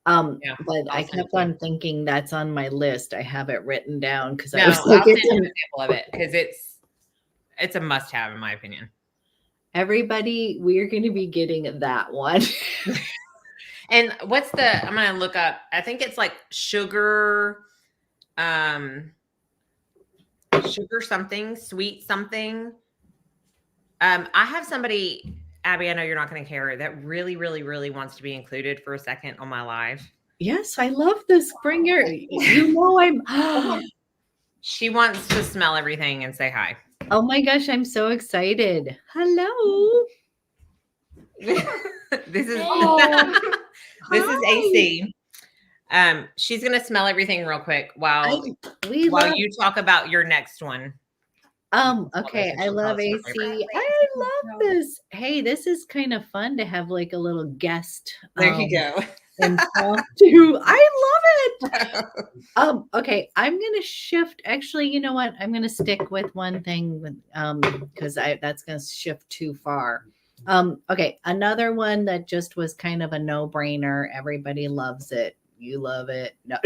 Yeah, but I kept on thinking that's on my list. I have it written down because I was like, I'll send you a sample of it because it's a must-have in my opinion. Everybody, we're going to be getting that one. And what's I'm going to look up. I think it's like sugar something, sweet something. I have somebody, Abby, I know you're not going to care, that really, really, really wants to be included for a second on my live. Yes, I love this. Bring your, I'm. She wants to smell everything and say hi. Oh my gosh, I'm so excited. Hello. This is AC. She's gonna smell everything real quick while you talk about your next one. Okay, I love AC. I love this. Hey, this is kind of fun to have like a little guest. There you go. And talk to. I love it. Okay, I'm gonna shift. Actually, you know what? I'm gonna stick with one thing because that's gonna shift too far. Okay, another one that just was kind of a no-brainer. Everybody loves it. You love it. No.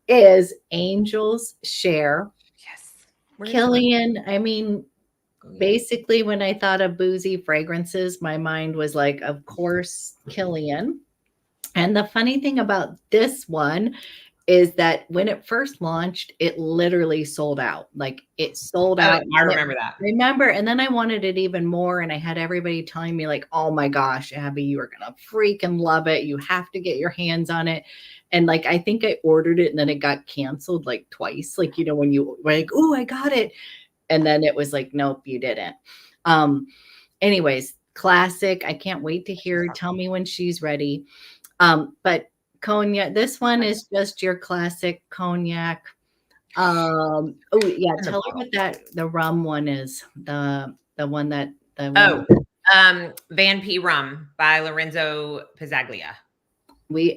Is Angel's Share. Yes. Kilian, I mean, basically when I thought of boozy fragrances, my mind was like, of course, Kilian. And the funny thing about this one is that when it first launched, it literally sold out. Like it sold out. I remember that. And then I wanted it even more. And I had everybody telling me like, oh my gosh, Abby, you are going to freaking love it. You have to get your hands on it. And like, I think I ordered it and then it got canceled like twice. Like, when you were like, oh, I got it. And then it was like, nope, you didn't. Anyways, classic. I can't wait to hear. Tell me when she's ready. But cognac, this one is just your classic cognac. Oh yeah, tell her what the rum one is. The one that Van P Rum by Lorenzo Pazzaglia.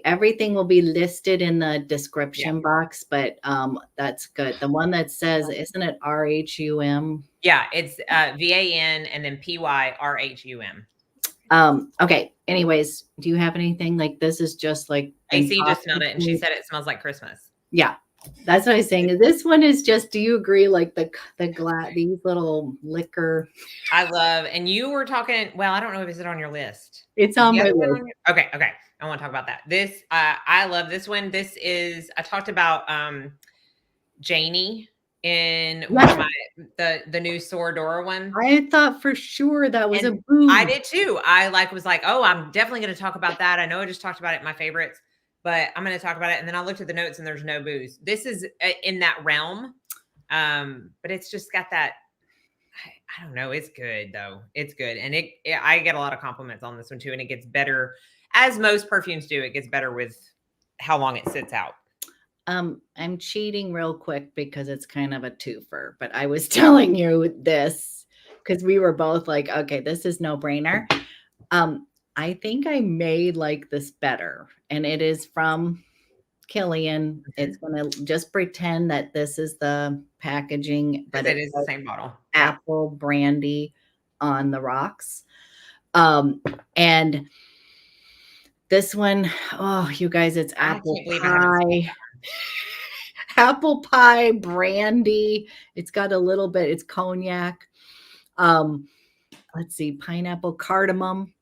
Everything will be listed in the description box, but that's good. The one that says, isn't it RHUM? Yeah, it's VAN and then PYRHUM. Okay. Anyways, do you have anything like this? Is just like AC just smelled it and she said it smells like Christmas. Yeah, that's what I was saying. This one is just. Do you agree? Like the these little liquor. I love, and you were talking. Well, I don't know if it's on your list. It's on my list. Okay. I want to talk about that. This I love this one. This is I talked about Janie in one of the new Soradora one. I thought for sure that was a boom. I did too. I was like, oh, I'm definitely going to talk about that. I know I just talked about it in my favorites, but I'm going to talk about it. And then I looked at the notes and there's no booze. This is in that realm. But it's just got that, I don't know. It's good though. It's good. And I get a lot of compliments on this one too. And it gets better, as most perfumes do. It gets better with how long it sits out. I'm cheating real quick because it's kind of a twofer, but I was telling you this because we were both like, okay, this is no brainer. I think I may like this better, and it is from Kilian. It's going to just pretend that this is the packaging, but it is the same bottle. Apple brandy on the rocks. And this one, oh, you guys, it's apple pie. Apple pie brandy. It's got a little bit, it's cognac. Let's see, pineapple, cardamom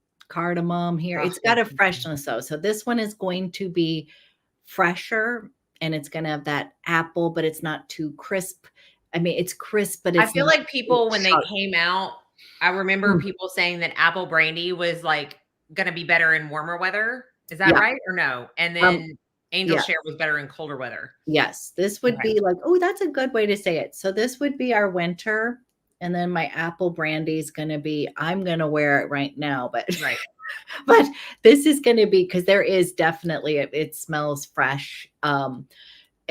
here. It's got a freshness though. So this one is going to be fresher and it's going to have that apple, but it's not too crisp. I mean, it's crisp, but it's I feel like people, when they came out, I remember people saying that apple brandy was like going to be better in warmer weather. Is that right or no? And then angel share was better in colder weather. Yes, this would be like, oh, that's a good way to say it. So this would be our winter, and then my apple brandy is going to be, I'm going to wear it right now, but but this is going to be, because there is definitely, it smells fresh.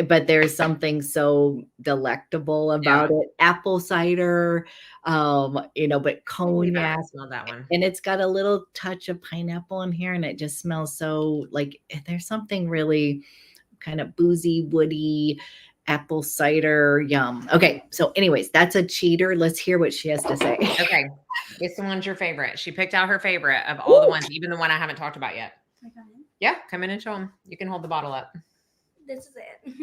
But there's something so delectable about it. Apple cider, but cognac. Smell that one. And it's got a little touch of pineapple in here, and it just smells so like there's something really kind of boozy, woody, apple cider, yum. Okay, so anyways, that's a cheater. Let's hear what she has to say. Okay, this one's your favorite. She picked out her favorite of all the ones, even the one I haven't talked about yet. Can I come in? Yeah, come in and show them. You can hold the bottle up. This is it.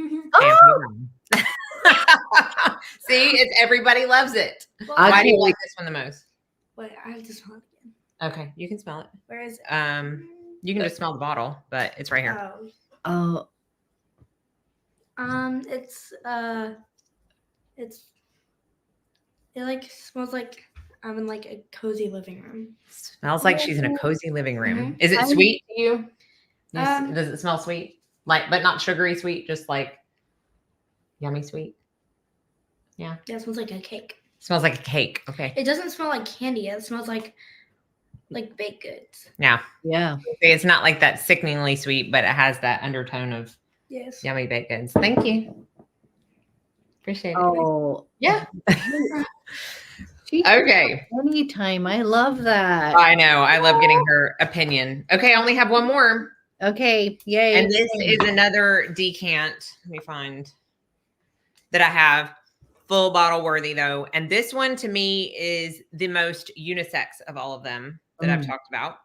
See, it's everybody loves it. Well, why do you like this one the most? Wait, I have to smell it again. Okay, you can smell it. Where is it? You can just smell the bottle, but it's right here. Oh. It like smells like I'm in like a cozy living room. Smells like she's in a cozy living room. Is it sweet to you? Does it smell sweet? Like, but not sugary sweet, just like yummy sweet. Yeah. Yeah, it smells like a cake. Smells like a cake. Okay. It doesn't smell like candy. It smells like baked goods. Yeah. Yeah. It's not like that sickeningly sweet, but it has that undertone of yummy baked goods. Thank you. Appreciate it. Oh. Yeah. Okay. Anytime. I love that. I know. I love getting her opinion. Okay. I only have one more. Okay. Yay. And this is another decant. Let me find that I have. Full bottle worthy though. And this one to me is the most unisex of all of them that I've talked about.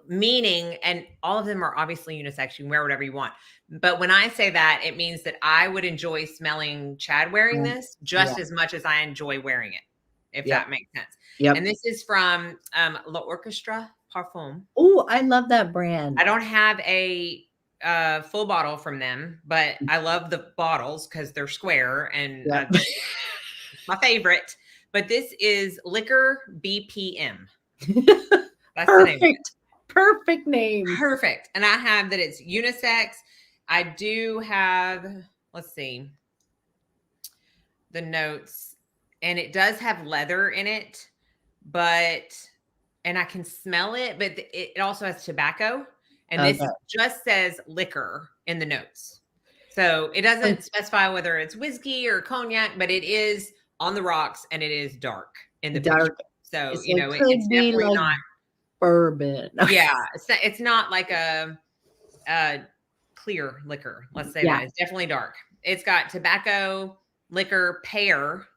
Meaning, and all of them are obviously unisex. You can wear whatever you want. But when I say that, it means that I would enjoy smelling Chad wearing this just as much as I enjoy wearing it, if that makes sense. Yep. And this is from Orchestra Perfume. Oh, I love that brand. I don't have a full bottle from them, but I love the bottles because they're square and my favorite. But this is Liquor BPM. That's the name of it. Perfect name. Perfect. And I have that it's unisex. I do have, let's see, the notes, and it does have leather in it, and I can smell it, but it also has tobacco. And this just says liquor in the notes. So it doesn't specify whether it's whiskey or cognac, but it is on the rocks and it is dark in the picture. So, it's definitely like not bourbon. Yeah. It's not like a clear liquor. Let's say that. It's definitely dark. It's got tobacco, liquor, pear,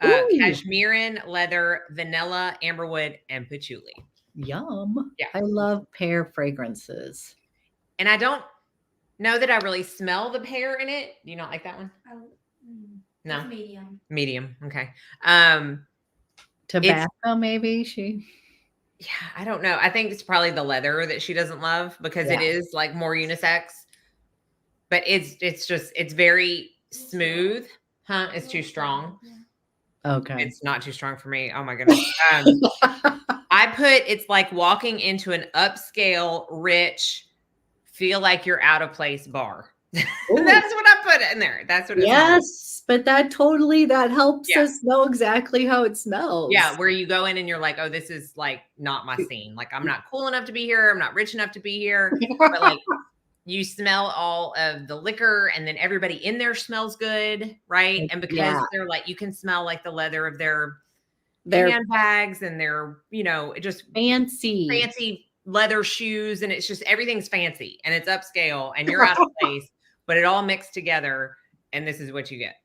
cashmere, leather, vanilla, amberwood, and patchouli. Yum. Yeah. I love pear fragrances. And I don't know that I really smell the pear in it. Do you not like that one? No. Medium. Medium. Okay. Tobacco, maybe Yeah, I don't know. I think it's probably the leather that she doesn't love because it is like more unisex. But it's very smooth. Huh? It's too strong. Okay. It's not too strong for me. Oh my goodness. It's like walking into an upscale, rich, feel like you're out of place bar. That's what I put in there. That's what it is. But that helps us know exactly how it smells. Yeah, where you go in and you're like, oh, this is like not my scene. Like I'm not cool enough to be here. I'm not rich enough to be here. But like you smell all of the liquor and then everybody in there smells good, right? And because they're like, you can smell like the leather of their handbags and their, just fancy leather shoes. And it's just, everything's fancy and it's upscale and you're out of place, but it all mixed together. And this is what you get.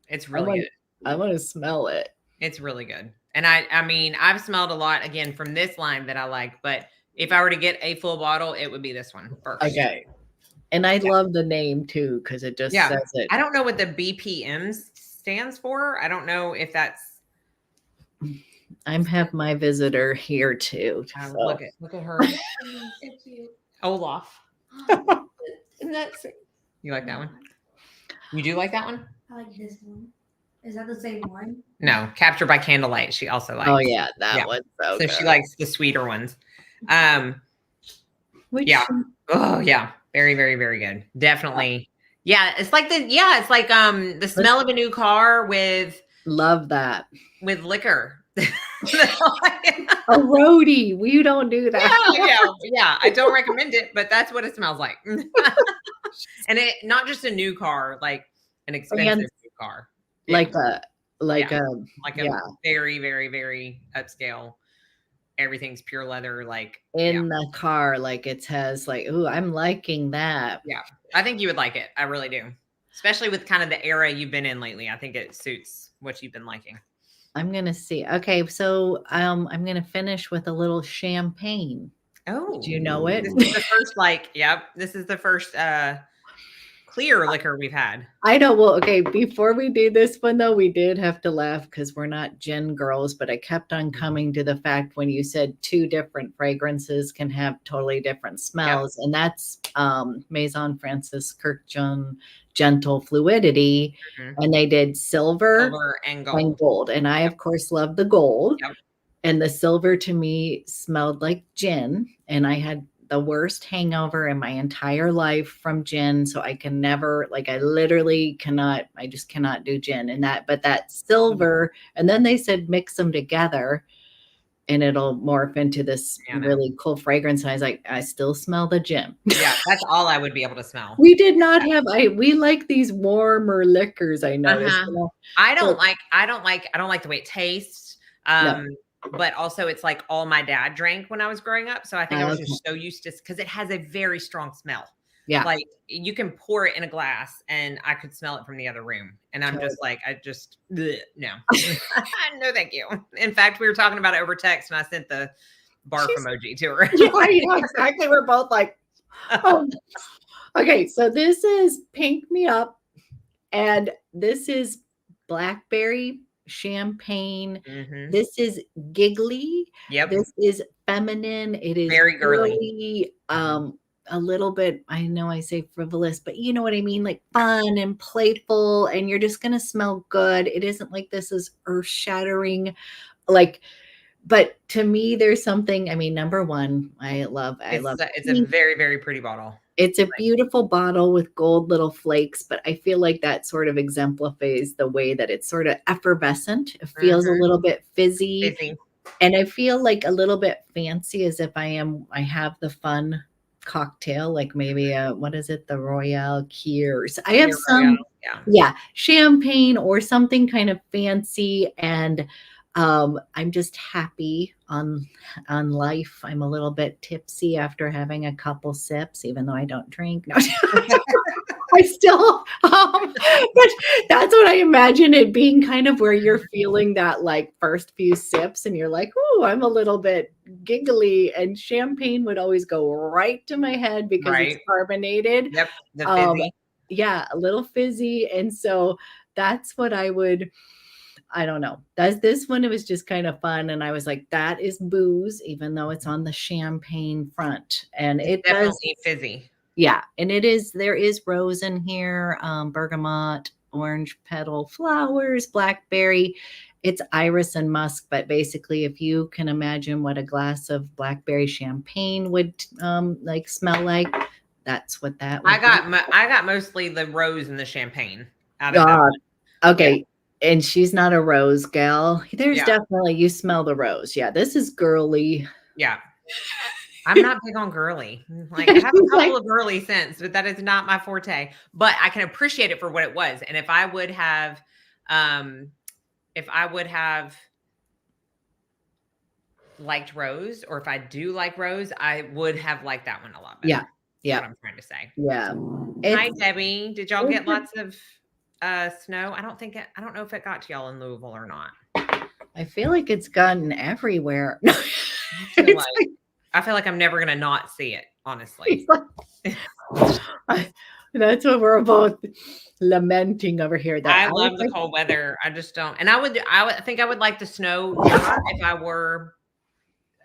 It's really good. I want to smell it. It's really good. And I mean, I've smelled a lot again from this line that I like, but if I were to get a full bottle, it would be this one first. Okay. And I love the name too, because it just says it. I don't know what the BPM stands for. I don't know if that's. I have my visitor here too. So. Look at her. Olaf. Isn't that sick? You like that one? You do like that one? I like this one. Is that the same one? No, Captured by Candlelight. She also likes. Oh yeah, that one's so So good. she likes the sweeter ones. Which yeah. Oh yeah. Very, very, very good. Definitely. Yeah. It's like the smell of a new car with love that. With liquor. A roadie. We don't do that. Yeah. I don't recommend it, but that's what it smells like. And it not just a new car, like an expensive new car. Like a very, very, very upscale. Everything's pure leather, like in the car, like it has like, ooh, I'm liking that. Yeah, I think you would like it. I really do, especially with kind of the era you've been in lately. I think it suits what you've been liking. I'm gonna see. Okay, so I'm gonna finish with a little champagne. Oh, do you know it? This is the first, this is the first clear liquor we've had. I know. Well, okay, before we do this one though, we did have to laugh because we're not gin girls, but I kept on coming to the fact when you said 2 different fragrances can have totally different smells, and that's Maison Francis Kurkdjian Gentle Fluidity, and they did silver and gold. And I of course love the gold. Yep. And the silver to me smelled like gin, and I had the worst hangover in my entire life from gin. So I can never, like, I just cannot do gin but that silver. And then they said, mix them together and it'll morph into this really cool fragrance. And I was like, I still smell the gin. Yeah. That's all I would be able to smell. We did not have, we like these warmer liquors. I noticed. I don't like the way it tastes. But also it's like all my dad drank when I was growing up. So I think I was just so used to, because it has a very strong smell. Yeah. Like you can pour it in a glass and I could smell it from the other room. And I'm just like, no, no, thank you. In fact, we were talking about it over text and I sent the barf emoji to her. Yeah, exactly. We're both like, oh. Okay. So this is Pink Me Up and this is blackberry champagne. This is giggly. Yep. This is feminine. It is very girly. A little bit, I know I say frivolous, but you know what I mean? Like fun and playful, and you're just gonna smell good. It isn't like this is earth-shattering, but to me, there's something. I mean, number one, I love. It's a very, very pretty bottle. It's a beautiful bottle with gold little flakes, but I feel like that sort of exemplifies the way that it's sort of effervescent. It feels a little bit fizzy. And I feel like a little bit fancy, as if I have the fun cocktail, like maybe what is it? The Royale Kiers. I have some, champagne or something kind of fancy, and I'm just happy on life. I'm a little bit tipsy after having a couple sips, even though I don't drink. No. I still, but that's what I imagine it being, kind of where you're feeling that like first few sips and you're like, oh, I'm a little bit giggly, and champagne would always go right to my head because it's carbonated. Yep. The fizzy. Yeah, a little fizzy. And so that's what I would, I don't know. This one, it was just kind of fun. And I was like, that is booze, even though it's on the champagne front. And it's definitely fizzy. Yeah. And there is rose in here, bergamot, orange petal flowers, blackberry. It's iris and musk. But basically, if you can imagine what a glass of blackberry champagne would smell like, that's what that would I got mostly the rose and the champagne out of that one. Okay. Yeah. And she's not a rose gal. There's definitely, you smell the rose. Yeah, this is girly. Yeah. I'm not big on girly. Like, I have a couple of girly scents, but that is not my forte. But I can appreciate it for what it was. And if I would have liked rose, or if I do like rose, I would have liked that one a lot better. Yeah. Yeah. That's what I'm trying to say. Yeah. Hi, Debbie. Did y'all get lots of snow? I don't know if it got to y'all in Louisville or not. I feel like it's gotten everywhere. I feel like I'm never gonna not see it, honestly. That's what we're both lamenting over here. I love the cold weather. I just don't. And I think I would like the snow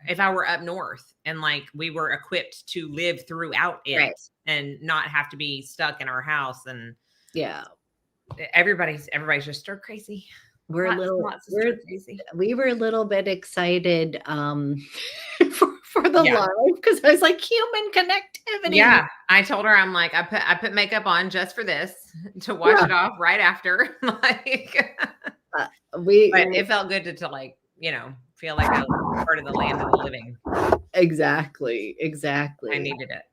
if I were up north and like we were equipped to live throughout it and not have to be stuck in our house. And everybody's just stir crazy. We're a little, Lots of stir crazy. we were a little bit excited for the Yeah. live because I was like human connectivity. Yeah, I told her, I'm like, I put makeup on just for this to wash it off right after. Like, but it felt good to like, you know, feel like a part of the land of the living. Exactly. I needed it.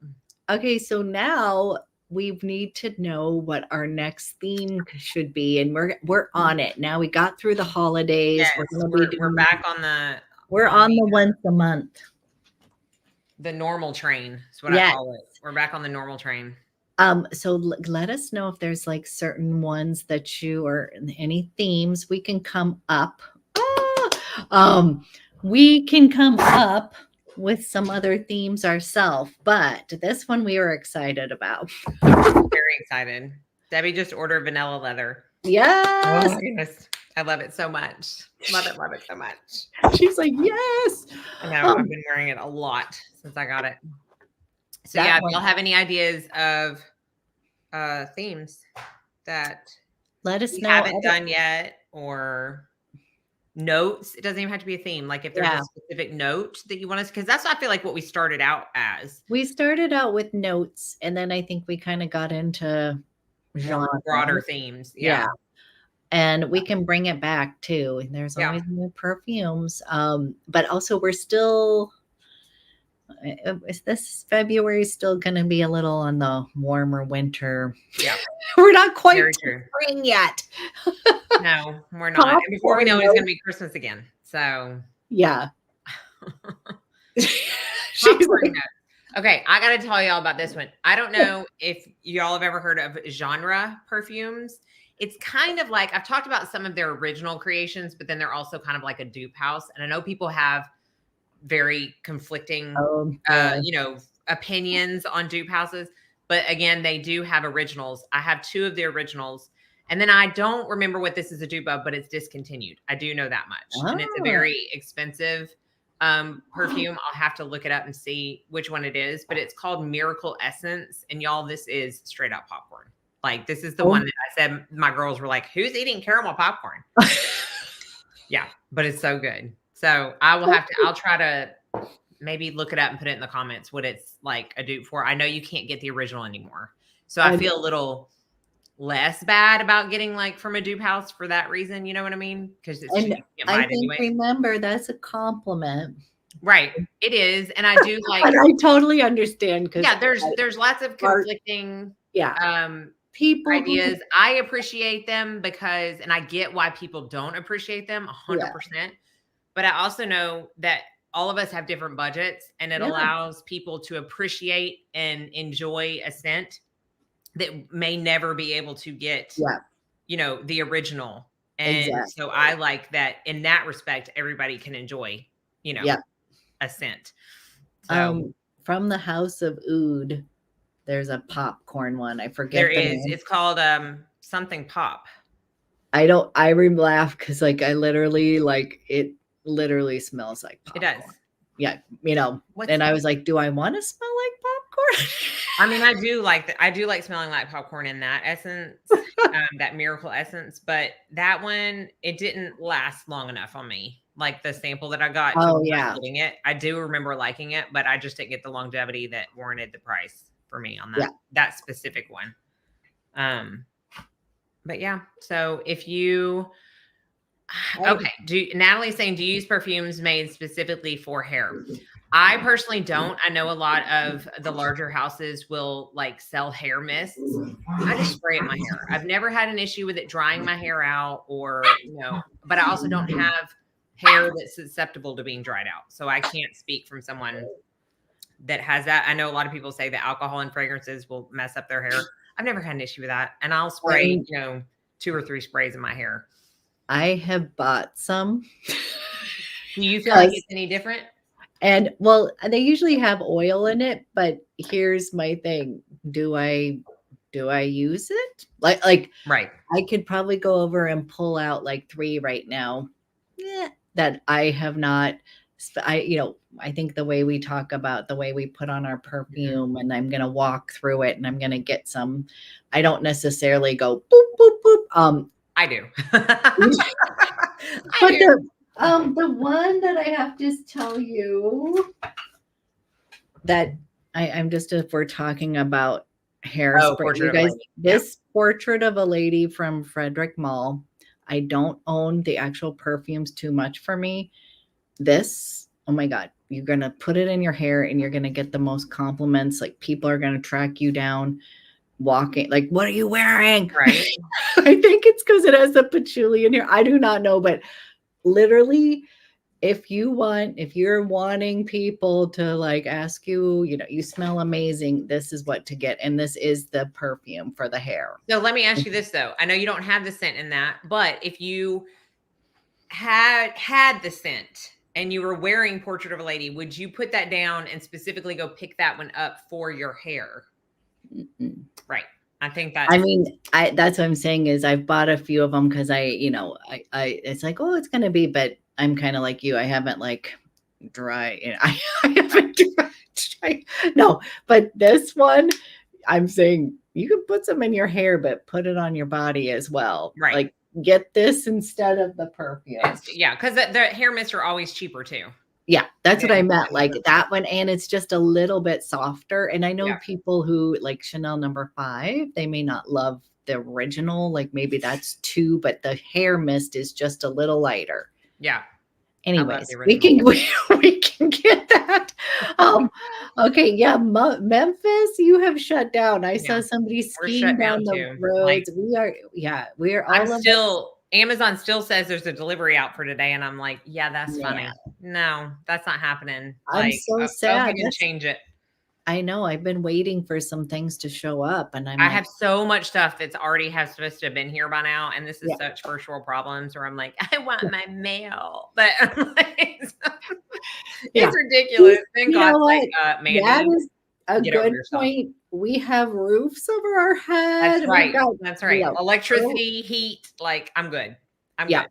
Okay, so now we need to know what our next theme should be, and we're on it now. We got through the holidays. Yes, we're back on the once a month. The normal train is what I call it. We're back on the normal train. So let us know if there's like certain ones that you or any themes we can come up. We can come up with some other themes ourselves, but this one we are excited about. Very excited. Debbie just ordered vanilla leather. Yes. Oh my goodness. I love it so much. Love it so much. She's like, yes. I know. I've been wearing it a lot since I got it. So yeah, if y'all have any ideas of themes that let us know. Haven't done yet, or notes. It doesn't even have to be a theme. Like if there's a specific note that you want us, because that's I feel like what we started out as. We started out with notes, and then I think we kind of got into broader themes. Yeah. And we can bring it back too. There's always new perfumes. But also we're still this February is still going to be a little on the warmer winter. Yeah. We're not quite spring yet. No, we're not. And before we know it, it's going to be Christmas again. So yeah. Okay, I got to tell y'all about this one. I don't know if y'all have ever heard of genre perfumes. It's kind of like, I've talked about some of their original creations, but then they're also kind of like a dupe house. And I know people have very conflicting, you know, opinions on dupe houses. But again, they do have originals. I have 2 of the originals. And then I don't remember what this is a dupe of, but it's discontinued. I do know that much. And it's a very expensive perfume. I'll have to look it up and see which one it is. But it's called Miracle Essence. And y'all, this is straight up popcorn. Like, this is the one that I said my girls were like, who's eating caramel popcorn? Yeah, but it's so good. So I will have to, I'll try to maybe look it up and put it in the comments what it's like a dupe for. I know you can't get the original anymore. So I feel a little less bad about getting like from a dupe house for that reason. You know what I mean? Because it's I think remember that's a compliment. Right. It is. And I do like, and I totally understand. Because there's lots of conflicting people ideas. I appreciate them because, and I get why people don't appreciate them 100%. But I also know that all of us have different budgets, and it allows people to appreciate and enjoy a scent that may never be able to get, you know, the original. And so I like that in that respect, everybody can enjoy, you know, a scent. So from the House of Oud, there's a popcorn one. I forget. There is. It's called something pop. I laugh because like I literally it literally smells like popcorn. It does. Yeah, you know. And I was like, do I want to smell like popcorn? I mean, I do like smelling like popcorn in that essence, that Miracle Essence. But that one, it didn't last long enough on me. Like the sample that I got. Getting it. I do remember liking it, but I just didn't get the longevity that warranted the price for me on that specific one. But yeah, so if you Natalie's saying, do you use perfumes made specifically for hair? I personally don't. I know a lot of the larger houses will like sell hair mists. I just spray it in my hair. I've never had an issue with it drying my hair out, or but I also don't have hair that's susceptible to being dried out. So I can't speak from someone that has that. I know a lot of people say that alcohol and fragrances will mess up their hair. I've never had an issue with that. And I'll spray, 2 or 3 sprays in my hair. I have bought some. Do you feel like it's any different? And well, they usually have oil in it, but here's my thing. Do I use it? Like right. I could probably go over and pull out like 3 right now. That I have not, I think the way we talk about the way we put on our perfume, and I'm going to walk through it and I'm going to get some. I don't necessarily go boop, boop, boop. I do. But the one that I have to tell you that I'm just, if we're talking about hairspray, you guys, this portrait of a lady from Frederick Mall, I don't own the actual perfumes too much for me. This, oh my God, you're going to put it in your hair and you're going to get the most compliments. Like people are going to track you down walking. Like, what are you wearing? Right. I think it's because it has the patchouli in here. I do not know, but literally, if you're wanting people to like ask you, you smell amazing, this is what to get. And this is the perfume for the hair. So let me ask you this though. I know you don't have the scent in that, but if you had the scent and you were wearing Portrait of a Lady, would you put that down and specifically go pick that one up for your hair? Mm-mm. Right. I think that's, I mean, that's what I'm saying is I've bought a few of them because it's like, oh, it's going to be, but I'm kind of like you. I haven't like dry. I haven't tried. No, but this one, I'm saying you can put some in your hair, but put it on your body as well. Right. Like get this instead of the perfume. Yeah. Cause the hair mists are always cheaper too. Yeah, that's what I meant. Like that one, and it's just a little bit softer. And I know people who like Chanel No. 5, they may not love the original, like maybe that's 2, but the hair mist is just a little lighter. Yeah. Anyways, we can get that. Okay, yeah, Memphis, you have shut down. I saw somebody skiing down the roads. We're all Amazon still says there's a delivery out for today, and I'm like, yeah, that's funny. No, that's not happening. I'm so sad. Go ahead and change it. I know. I've been waiting for some things to show up, and I have so much stuff that's already supposed to have been here by now, and this is such first world problems. Where I'm like, I want my mail, but I'm like, it's ridiculous. Thank God, Mandy. That is a good point. We have roofs over our head. That's right. That's right. Electricity, heat. Like I'm good. Good.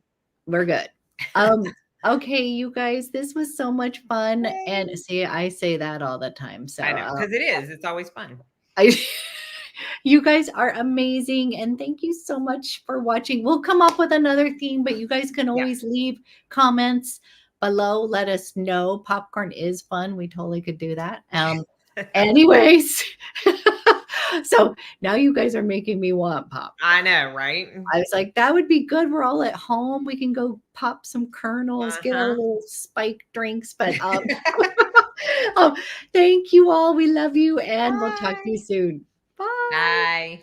We're good. Okay, you guys, this was so much fun. And see, I say that all the time. So I know, because it is. It's always fun. You guys are amazing. And thank you so much for watching. We'll come up with another theme, but you guys can always leave comments below. Let us know. Popcorn is fun. We totally could do that. Anyways. So now you guys are making me want pop. I know, right? I was like, that would be good. We're all at home. We can go pop some kernels, get our little spike drinks. But thank you all. We love you, and we'll talk to you soon. Bye. Bye.